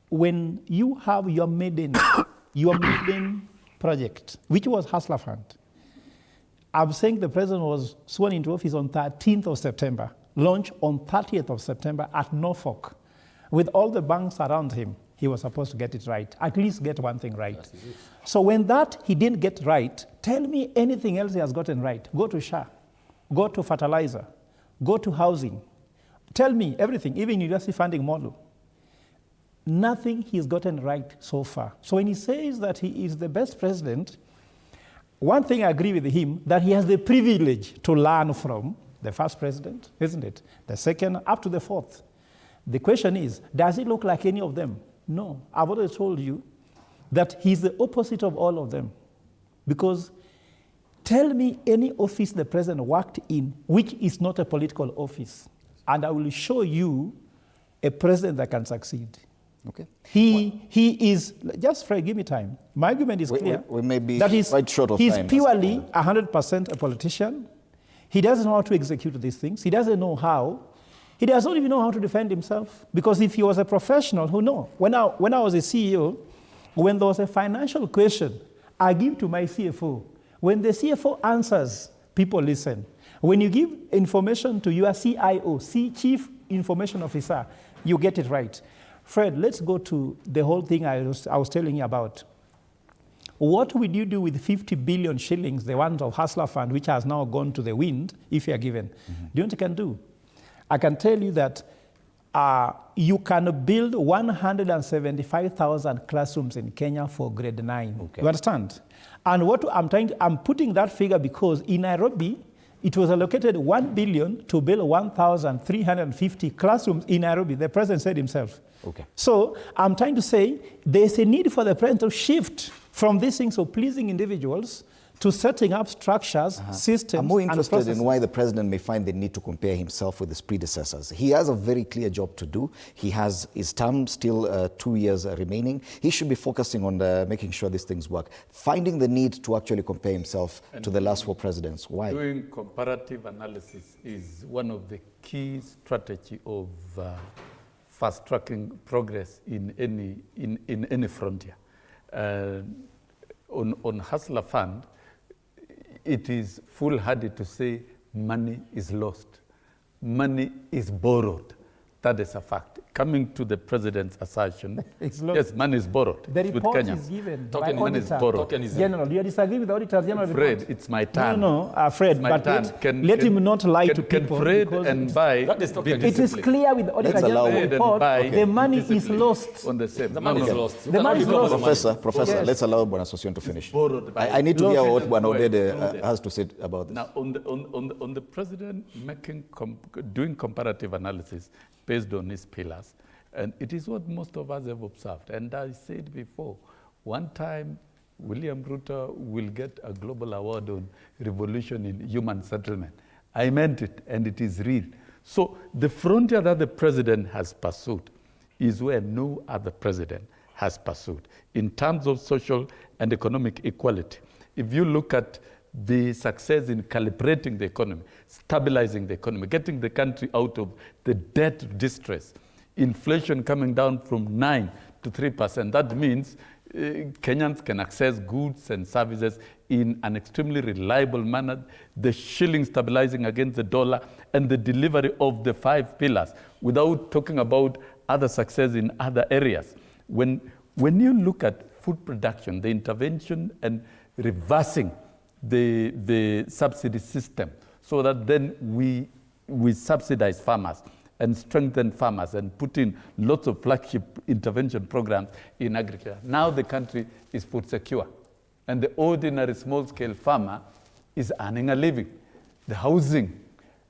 When you have your maiden project, which was Hustler Fund, I'm saying the president was sworn into office on 13th of September, launched on 30th of September at Norfolk. With all the banks around him, he was supposed to get it right, at least get one thing right. So when that he didn't get right, tell me anything else he has gotten right. Go to SHA, go to fertilizer, go to housing. Tell me everything, even university funding model. Nothing he's gotten right so far. So when he says that he is the best president, one thing I agree with him, that he has the privilege to learn from the first president, isn't it? The second, up to the fourth. The question is, does he look like any of them? No. I've already told you that he's the opposite of all of them. Because tell me any office the president worked in which is not a political office, and I will show you a president that can succeed. Okay. He is, just Fred, give me time. My argument is clear. We may be that quite short of time. He's purely 100% a politician. He doesn't know how to execute these things. He doesn't know how. He doesn't even know how to defend himself. Because if he was a professional, who knows? When I was a CEO, when there was a financial question, I give to my CFO. When the CFO answers, people listen. When you give information to your CIO, Chief Information Officer, you get it right. Fred, let's go to the whole thing I was telling you about. What would you do with 50 billion shillings, the ones of Hustler Fund, which has now gone to the wind, if you are given? Do you know what you can do? I can tell you that you can build 175,000 classrooms in Kenya for grade 9. Okay. You understand? And what I'm putting that figure because in Nairobi, it was allocated 1 billion to build 1,350 classrooms in Nairobi. The president said himself. Okay. So I'm trying to say there's a need for the president to shift from these things of pleasing individuals to setting up structures, systems, I'm more interested and in why the president may find the need to compare himself with his predecessors. He has a very clear job to do. He has his term still 2 years remaining. He should be focusing on making sure these things work. Finding the need to actually compare himself to the last 4 presidents. Why? Doing comparative analysis is one of the key strategy of fast-tracking progress in any frontier. On Hustler Fund, it is foolhardy to say money is lost. Money is borrowed. That is a fact. Coming to the president's assertion, yes, money is borrowed. The report is given by money is borrowed. General, do you disagree with the Auditor General report? Fred, it's my turn. No, Fred, but let him not lie to people. Can Fred and Mbae... It is clear with the Auditor General report, the money is lost. On the same. The money is lost. The money is lost. Professor, yes. Let's allow Bwana Sossion to finish. I need to hear what Bwana Odede has to say about this. Now, on the president doing comparative analysis based on his pillars, and it is what most of us have observed. And I said before, one time William Ruto will get a global award on revolution in human settlement. I meant it, and it is real. So the frontier that the president has pursued is where no other president has pursued in terms of social and economic equality. If you look at the success in calibrating the economy, stabilizing the economy, getting the country out of the debt distress, inflation coming down from 9 to 3%. That means Kenyans can access goods and services in an extremely reliable manner, the shilling stabilizing against the dollar, and the delivery of the 5 pillars, without talking about other success in other areas. When you look at food production, the intervention and reversing the subsidy system, so that then we subsidize farmers and strengthen farmers and put in lots of flagship intervention programs in agriculture. Now the country is food secure, and the ordinary small-scale farmer is earning a living. The housing,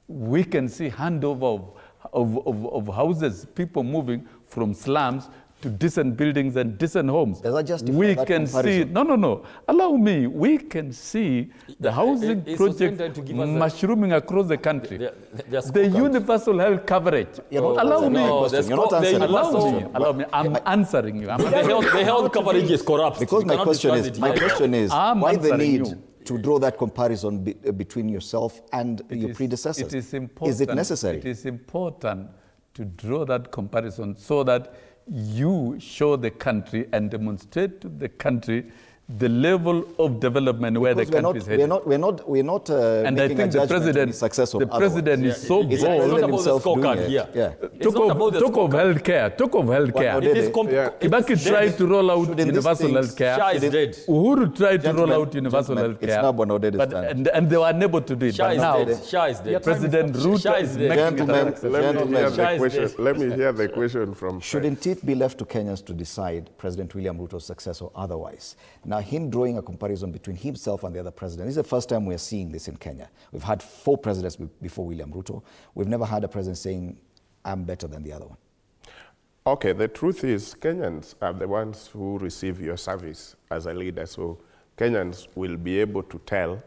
we can see handover of houses, people moving from slums to decent buildings and decent homes. Does that justify we that can comparison? see, no. Allow me, we can see the housing project mushrooming across the country. The universal health coverage. Yeah, allow me. You're not answering. Allow me. I'm answering you. The health coverage is corrupt. Because my question is, why the need to draw that comparison between yourself and your predecessors? It is important. Is it necessary? It is important to draw that comparison so that you show the country and demonstrate to the country the level of development where the country is headed. We're not and I making think a judgment on the success of the president is so It's the bold. president It's not himself about the doing scorecard it. here. Yeah. Talk of healthcare. It is Kibaki tried to roll out Shouldn't universal these things- healthcare. Shah is dead. Uhuru tried to roll Gentlemen, out universal gentlemen, it's healthcare. not Odede's but time. and they were unable to do it. Shah But is now, dead. Shah is dead. President Ruto Shah is is dead. making it Gentlemen, successful. Let me hear the question from Shouldn't it be left to Kenyans to decide President William Ruto's success or otherwise? Now, him drawing a comparison between himself and the other president, this is the first time we're seeing this in Kenya. We've had 4 presidents before William Ruto. We've never had a president saying, I'm better than the other one. Okay, the truth is Kenyans are the ones who receive your service as a leader. So Kenyans will be able to tell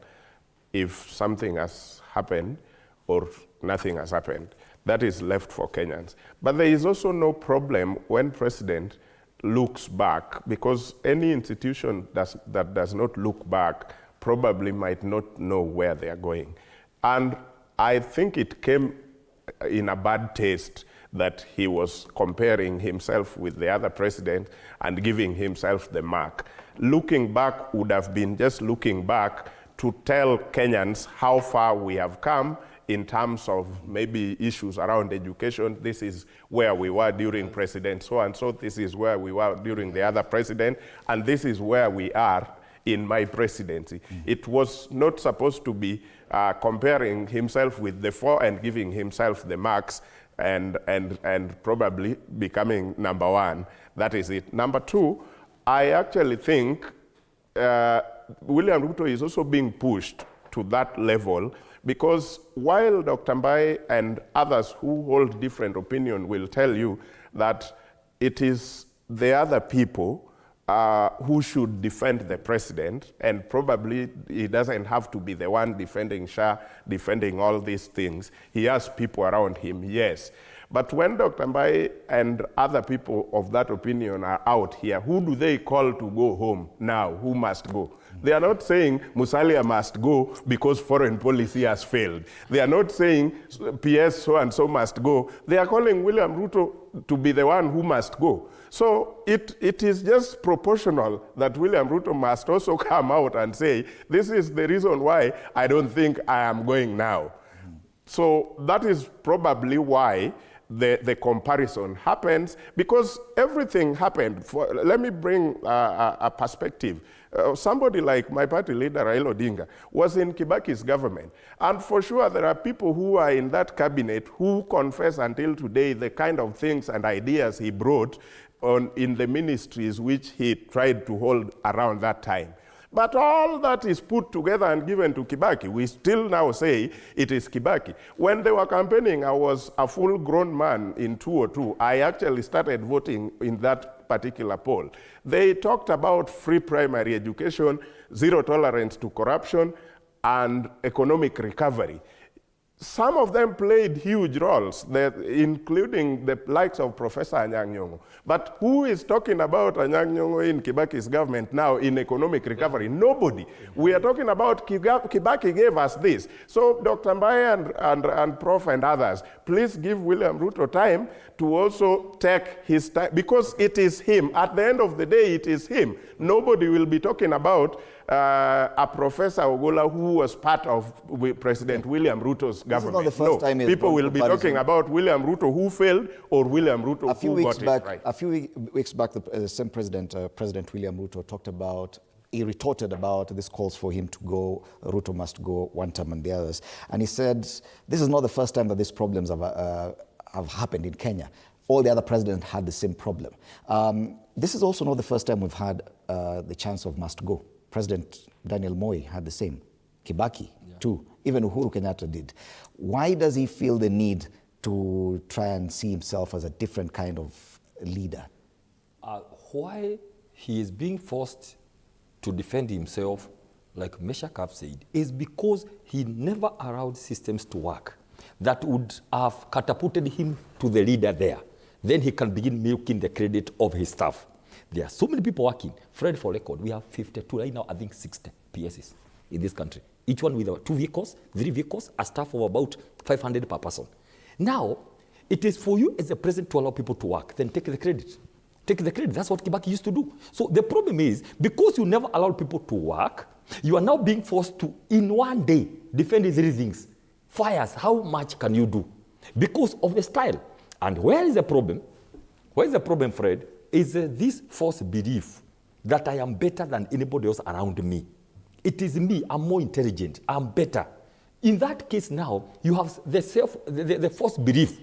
if something has happened or nothing has happened. That is left for Kenyans. But there is also no problem when president looks back, because any institution that does not look back probably might not know where they are going. And I think it came in a bad taste that he was comparing himself with the other president and giving himself the mark. Looking back would have been just looking back to tell Kenyans how far we have come in terms of maybe issues around education. This is where we were during President so-and-so, this is where we were during the other president, and this is where we are in my presidency. It was not supposed to be comparing himself with the 4 and giving himself the marks and probably becoming number 1. That is it. Number 2, I actually think William Ruto is also being pushed to that level, because while Dr. Mbae and others who hold different opinion will tell you that it is the other people who should defend the president, and probably he doesn't have to be the one defending Shah, defending all these things. He has people around him, yes. But when Dr. Mbae and other people of that opinion are out here, who do they call to go home now? Who must go? They are not saying Musalia must go because foreign policy has failed. They are not saying PS so-and-so must go. They are calling William Ruto to be the one who must go. So it is just proportional that William Ruto must also come out and say, this is the reason why I don't think I am going now. So that is probably why the comparison happens, because everything happened. Let me bring a perspective. Somebody like my party leader, Raila Odinga, was in Kibaki's government. And for sure, there are people who are in that cabinet who confess until today the kind of things and ideas he brought in the ministries which he tried to hold around that time. But all that is put together and given to Kibaki. We still now say it is Kibaki. When they were campaigning, I was a full-grown man in 2002. I actually started voting in that particular poll. They talked about free primary education, zero tolerance to corruption, and economic recovery. Some of them played huge roles, including the likes of Professor Anyang' Nyong'o. But who is talking about Anyang' Nyong'o in Kibaki's government now in economic recovery? Nobody. We are talking about Kibaki gave us this. So Dr. Mbae and Prof and others, please give William Ruto time to also take his time, because it is him. At the end of the day, it is him. Nobody will be talking about a Professor Ogola who was part of President William Ruto's government. This is not the first time people will be talking about William Ruto who failed or William Ruto who got it right. A few weeks back, the same president, President William Ruto, talked about, he retorted about this calls for him to go, Ruto must go, one term and the others. And he said, this is not the first time that these problems have happened in Kenya. All the other presidents had the same problem. This is also not the first time we've had the chance of must go. President Daniel Moi had the same. Kibaki, too. Even Uhuru Kenyatta did. Why does he feel the need to try and see himself as a different kind of leader? Why he is being forced to defend himself, like Meshach said, is because he never allowed systems to work that would have catapulted him to the leader there. Then he can begin milking the credit of his staff. There are so many people working. Fred, for record, we have 52, right now I think 60 PSs in this country. Each one with 2 vehicles, 3 vehicles, a staff of about 500 per person. Now, it is for you as a president to allow people to work, then take the credit. take the credit. That's what Kibaki used to do. So the problem is, because you never allowed people to work, you are now being forced to, in one day, defend these 3 things. Fires, how much can you do? Because of the style. And where is the problem? Where is the problem, Fred? Is this false belief that I am better than anybody else around me. It is me, I'm more intelligent, I'm better. In that case now, you have the false belief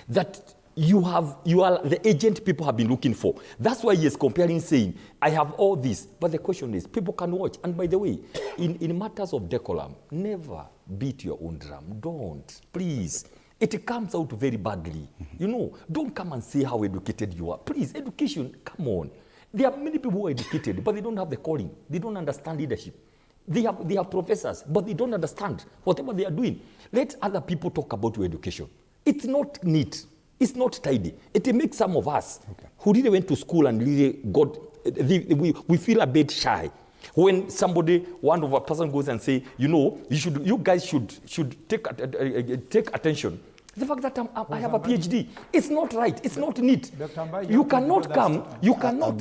that you are the agent people have been looking for. That's why he is comparing, saying, I have all this. But the question is, people can watch. And by the way, in matters of decorum, never beat your own drum. Don't, please. It comes out very badly. You know, don't come and say how educated you are. Please, education, come on. There are many people who are educated, but they don't have the calling. They don't understand leadership. They have professors, but they don't understand whatever they are doing. Let other people talk about your education. It's not neat. It's not tidy. It makes some of us who really went to school and really got, we feel a bit shy. When one of our person goes and say, you know, you guys should take attention. The fact that I have a PhD, it's not right. It's not neat. You cannot come. You cannot,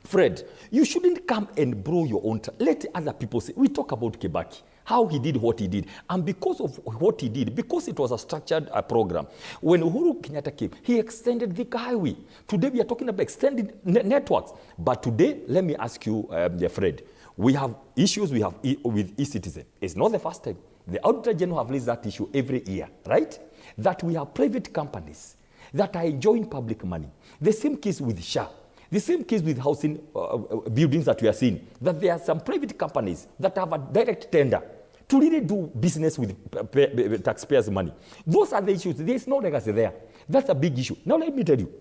Fred. You shouldn't come and blow your own. Let other people say. We talk about Kibaki, how he did what he did, and because of what he did, because it was a structured program. When Uhuru Kenyatta came, he extended the highway. Today we are talking about extended networks. But today, let me ask you, Fred, we have issues with e-citizen. It's not the first time. The Auditor General have raised that issue every year, right? That we have private companies that are enjoying public money. The same case with SHA. The same case with housing buildings that we are seeing. That there are some private companies that have a direct tender to really do business with taxpayers' money. Those are the issues. There is no legacy there. That's a big issue. Now let me tell you.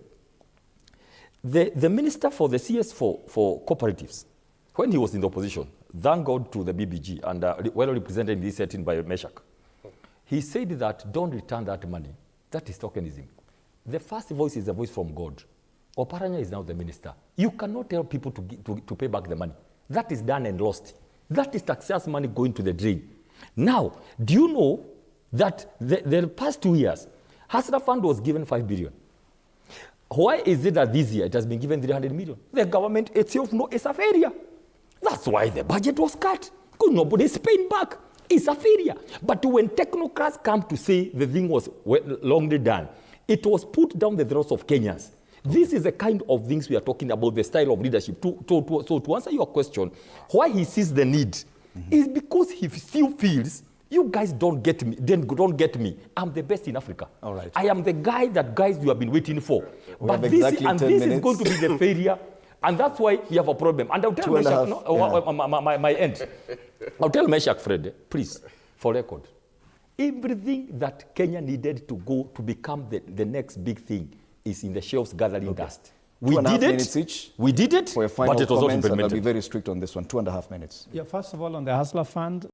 The minister for the CS for cooperatives, when he was in the opposition, thank God to the BBG and well represented in this setting by Meshach, he said that don't return that money. That is tokenism. The first voice is a voice from God. Oparanya is now the minister. You cannot tell people to pay back the money. That is done and lost. That is taxpayers' money going to the drain. Now, do you know that the past 2 years, Hustler Fund was given 5 billion. Why is it that this year it has been given 300 million? The government itself knows it's a failure. That's why the budget was cut, because nobody is paying back. It's a failure. But when technocrats come to say the thing was longly done, it was put down the throats of Kenyans. This is the kind of things we are talking about, the style of leadership. So to answer your question, why he sees the need is because he still feels, you guys don't get me, then don't get me. I'm the best in Africa. All right. I am the guy that guys you have been waiting for. But this is going to be the failure. And that's why we have a problem. And I'll tell Meshach, my end. I'll tell Meshach, Fred, please, for record. Everything that Kenya needed to go to become the next big thing is in the shelves gathering dust. We did it. We did it, for a final but it was not comments, implemented. and I'll be very strict on this one. 2.5 minutes. Yeah, first of all, on the Hustler Fund,